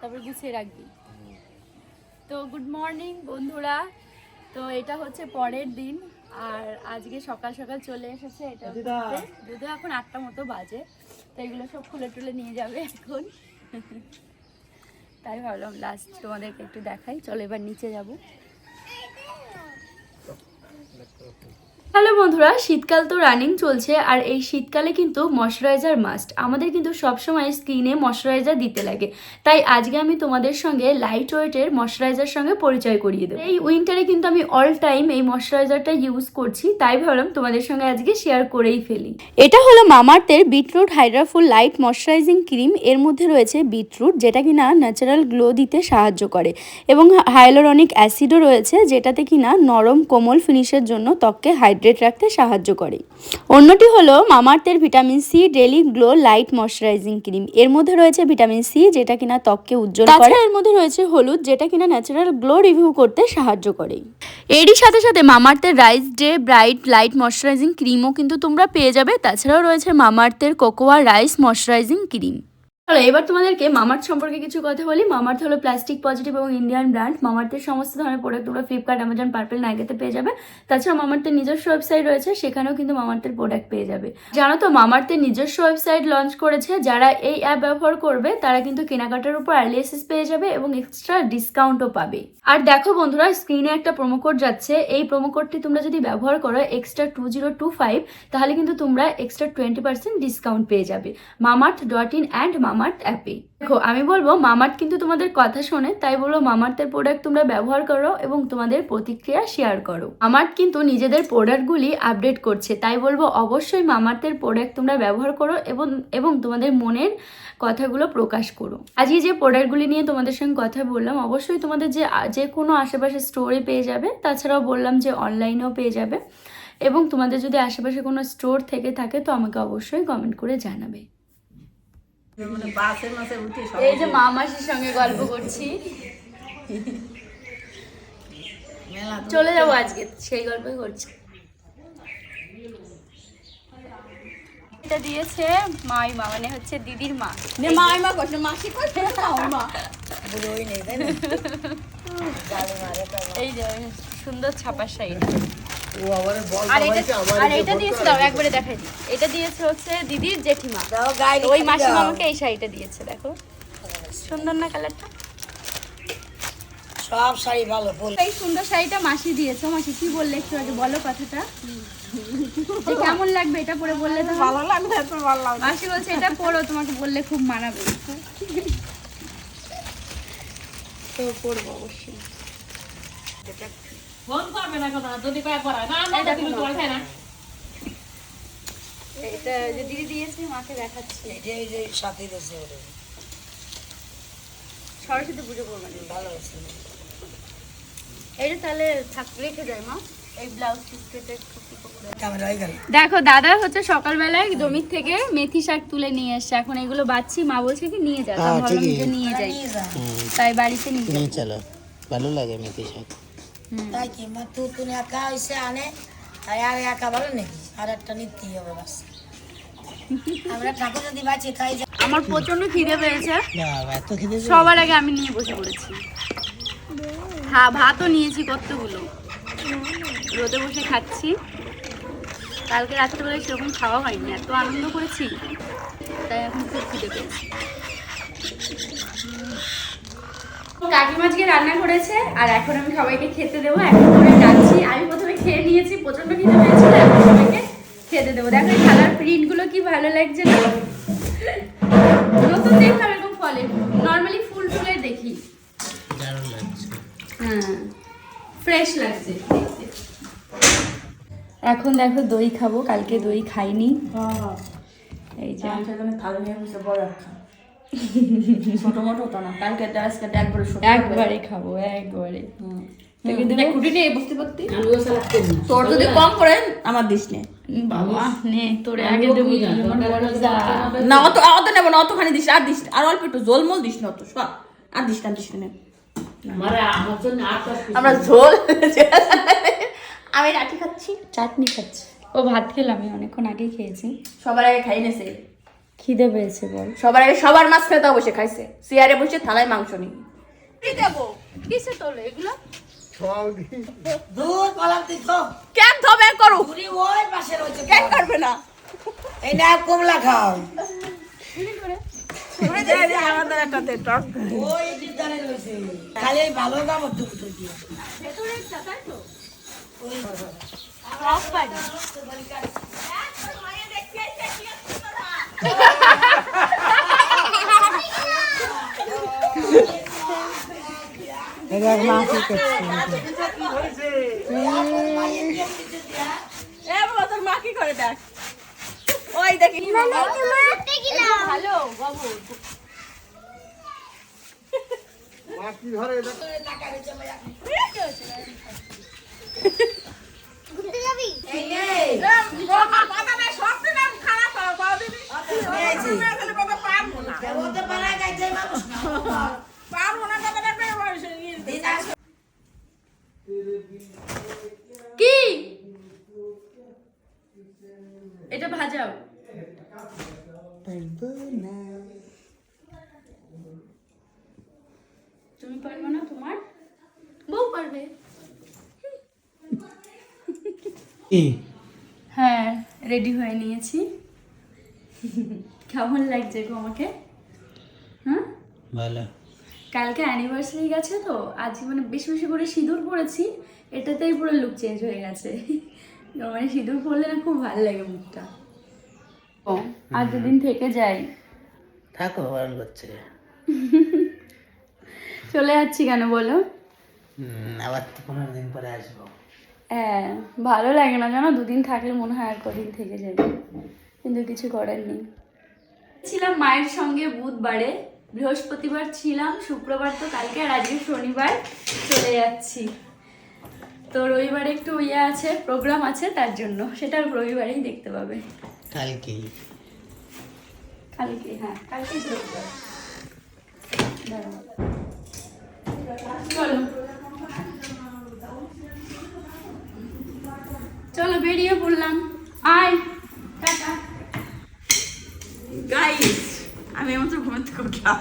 তারপর গুছিয়ে রাখবি। তো গুড মর্নিং বন্ধুরা, তো এটা হচ্ছে পরের দিন আর আজকে সকাল সকাল চলে এসেছে এটা যদিও এখন 8টা মতো বাজে। তো এগুলো সব খুলে টুলে নিয়ে যাবে এখন, তাই ভাবলাম লাস্ট তোমাদেরকে একটু দেখাই। চলো এবার নিচে যাব। হ্যালো বন্ধুরা, শীতকাল তো রানিং চলছে আর এই শীতকালে কিন্তু ময়শ্চারাইজার মাস্ট। আমাদের কিন্তু সবসময় স্কিনে ময়শ্চারাইজার দিতে লাগে, তাই আজকে আমি তোমাদের সঙ্গে লাইট ওয়েটের ময়শ্চারাইজার সঙ্গে পরিচয় করিয়ে দেবো। এই উইন্টারে কিন্তু আমি অল টাইম এই ময়শ্চারাইজারটা ইউজ করছি, তাই ভাবলাম তোমাদের সঙ্গে আজকে শেয়ার করেই ফেলি। এটা হলো মামাআর্থের বিটরুট হাইড্রাফুল লাইট ময়শ্চারাইজিং ক্রিম। এর মধ্যে রয়েছে বিটরুট, যেটা কিনা ন্যাচারাল গ্লো দিতে সাহায্য করে, এবং হাইলোরনিক অ্যাসিডও রয়েছে, যেটাতে কিনা নরম কোমল ফিনিশের জন্য ত্বককে হাইড্রেট রাখতে সাহায্য করে। অন্যটি হলো মামাআর্থের vitamin C daily glow light moisturising cream. এর মধ্যে রয়েছে ভিটামিন সি, যেটা কিনা ত্বককে উজ্জ্বল করে। এর মধ্যে রয়েছে হলুদ, যেটা কিনা ন্যাচারাল গ্লো রিভিউ করতে সাহায্য করে। এরই সাথে সাথে মামাআর্থের rice day bright light moisturising ক্রিমও কিন্তু তোমরা পেয়ে যাবে। তাছাড়াও রয়েছে মামাআর্থের কোকোয়া রাইস ময়শ্চারাইজিং ক্রিম। চলো এবার তোমাদেরকে মামাআর্থ সম্পর্কে কিছু কথা বলি। মামাআর্থ হলো প্লাস্টিক পজিটিভ এবং ইন্ডিয়ান ব্র্যান্ড। মামাআর্থের সমস্ত ধরনের প্রোডাক্ট তোমরা ফ্লিপকার্ট, অ্যামাজন, পার্পেল, নাইকাতে পেয়ে যাবে। তাছাড়া মামাআর্থের নিজস্ব ওয়েবসাইট রয়েছে, সেখানেও কিন্তু মামাআর্থের প্রোডাক্ট পেয়ে যাবে। জানো তো মামাআর্থের নিজস্ব ওয়েবসাইট লঞ্চ করেছে। যারা এই অ্যাপ ব্যবহার করবে তারা কিন্তু কেনাকাটার উপর আর্লি অ্যাক্সেস পেয়ে যাবে এবং এক্সট্রা ডিসকাউন্টও পাবে। আর দেখো বন্ধুরা, স্ক্রিনে একটা প্রোমো কোড যাচ্ছে। এই প্রোমো কোডটি তোমরা যদি ব্যবহার করো এক্সট্রা 2025, তাহলে কিন্তু তোমরা এক্সট্রা 20% ডিসকাউন্ট পেয়ে যাবে mamaearth.in অ্যান্ড মামাআর্থ অ্যাপে। দেখো আমি বলবো মামাআর্থ কিন্তু তোমাদের কথা শোনে, তাই বলবো মামাআর্থের প্রোডাক্ট তোমরা ব্যবহার করো এবং তোমাদের প্রতিক্রিয়া শেয়ার করো। মামাআর্থ কিন্তু নিজেদের প্রোডাক্টগুলি আপডেট করছে, তাই বলবো অবশ্যই মামাআর্থের প্রোডাক্ট তোমরা ব্যবহার করো এবং তোমাদের মনের কথাগুলো প্রকাশ করো। আজকে যে প্রোডাক্টগুলি নিয়ে তোমাদের সঙ্গে কথা বললাম, অবশ্যই তোমাদের যে কোনো আশেপাশে স্টোরে পেয়ে যাবে। তাছাড়াও বললাম যে অনলাইনেও পেয়ে যাবে, এবং তোমাদের যদি আশেপাশে কোনো স্টোর থেকে থাকে তো আমাকে অবশ্যই কমেন্ট করে জানাবে। এই যে মা মাসির সঙ্গে গল্প করছি, চলে যাবো আজকে, সেই গল্পই করছি। এটা দিয়েছে মাইমা, মানে হচ্ছে দিদির মা। মাইমা কইছে মাসি কইছে মাইমা বুড়োই নেই তাই না? এই যে সুন্দর ছাপার শাড়ি। ও আমারে বল আর এটা দিয়েছে, দাও একবারে দেখাই দিই। এটা দিয়েছে হচ্ছে দিদির জেঠিমা। দাও গাই ওই মাসিমা আমাকে এই শাড়িটা দিয়েছে, দেখো সুন্দর না কালারটা? সব শাড়ি ভালো ফুল। এই সুন্দর শাড়িটা মাসি দিয়েছে। মাসি কি বললে একটু আগে বলো কথাটা, যে কেমন লাগবে এটা পরে? বললে তো ভালো লাগবে, তো ভালো লাগবে। মাসি বলছে এটা পরো, তোমাকে বললে খুব মানাবে। তো পরবো অবশ্যই। ফোন করবে না কথা, যদি পায় পড়া না না তুমি জল খায় না। এটা যে দিদি দিয়েছে মাকে দেখাচ্ছি। এই যে সাথে দিয়েছে ওরে সরস্বতী পুজো করবেন, ভালো আছে। এইটা তাহলে থাক, রেখে যায় মা। এই ব্লাউজ পিস কেটে ক্যামেরা হয়ে গেল। দেখো দাদা হচ্ছে সকালবেলায় জমির থেকে মেথি শাক তুলে নিয়ে এসছে। এখন এগুলো বাচ্ছি, মা বলছে কি নিয়ে যাও, নিয়ে যাই, তাই বাড়িতে নিয়ে চলো। ভালো লাগে মেথি শাক। তাই কি মা তুমি একা হইছে আনে, আর একা ভালো নাকি? আর একটা নিতেই হবে বাস। আমরা ঠাকুর যদি বাঁচি তাই। আমার প্রচন্ড খিদে পেয়েছে, এত খিদে সবার আগে আমি নিয়ে বসে পড়েছি। হ্যাঁ ভাতও নিয়েছি কতগুলো, রোদে বসে খাচ্ছি। কালকে রাত্রেবেলায় সেরকম খাওয়া হয়নি, এত আনন্দ করেছি, তাই এখন খুব খিদে পেয়েছি। কাকিমা আজকে রান্না করেছে আর এখন আমি সবাইকে খেতে দেবো। এখন করে যাচ্ছি, আমি প্রথমে খেয়ে নিয়েছি, প্রচন্ড খিদে পেয়েছিল, এখন সবাইকে খেতে দেবো। দেখো এই কালার প্রিন্ট গুলো কি ভালো লাগছে না? নতুন দেখলাম এরকম ফলে, নর্মালি ফুল টুলের দেখি। দারুণ লাগছে। হ্যাঁ ফ্রেশ লাগছে। এখন দেখো দই খাবো, কালকে দই খাইনি। এই যে থালা নিয়ে বসে বড় একটা ছোট মোটো তো না, কালকে আজকে একবারে খাবো, একবারে। কুটি নিয়ে বসতে পারতি, তোর যদি কম করে আমার দিস নে বাবা নে, তোরে আগে দেবো। না অত অত নেবো না, অতখানি দিস, আর দিস, আর অল্প একটু ঝোলমোল দিস না, অত সব আর দিস না। আমরা ঝোল আমি লাঠি খাচ্ছি, চাটনি খাচ্ছি। ও ভাত খেলাম, আমি অনেকক্ষণ আগেই খেয়েছি। সবার আগে খাই নেছে খিদে পেয়েছে বল। সবার মাছ খেতে বসে খাইছে, চেয়ারে বসে থালায় মাংস নিয়ে কি দেবো। কিসে তোলে এগুলো? দুধ পালাম তুই তো কেন ধবে করো, পুরি ওই পাশে রয়েছে কেন করবে না? এই না কমলা খাও আমাদের একটা দে টক। ওই জিদারে রয়েছে খালি এই ভালো দাম দুধ তো দিয়ে এ বাবা তোর মা কি করে দেখ, ওই দেখি ভালো বাবু। বলতে পারা গেছে মানুষ কি এটা ভাজাও? তুমি পারবে না, তোমার বউ পারবে। হ্যাঁ রেডি হয়ে নিয়েছি। কেমন লাগছে গো আমাকে? হ্যাঁ ভালো। কালকে অ্যানিভার্সারি গেছে তো আজ মানে বেশি বেশি করে সিঁদুর পরেছি, এটাতেই পুরো লুক চেঞ্জ হয়ে গেছে। মানে সিঁদুর পরলে না খুব ভালো লাগে মুখটা। ও আর দুদিন থেকে যাই। থাকো, ভালো করছে। চলে যাচ্ছি কেন বলো? আবার তো 15 দিন পরে আসবো। হ্যাঁ ভালো লাগে না জানো, দুদিন থাকলে মনে হয় আর কদিন থেকে যাবে, কিন্তু কিছু করার নেই। ছিলাম মায়ের সঙ্গে বুধবারে, বৃহস্পতিবার ছিলাম, শুক্রবার তো কালকে, আর আজকে শনিবার চলে যাচ্ছি। তো রবিবারে একটু ইয়ে আছে, প্রোগ্রাম আছে, তার জন্য সেটা রবিবারেই দেখতে পাবে। কালকেই কালকে, হ্যাঁ কালকেই তো রবিবার। দাঁড়াও। চলো চলো বেরিয়ে পড়লাম, আয় টাটা। গাইস আমি আমার ঘুমাতে উঠলাম।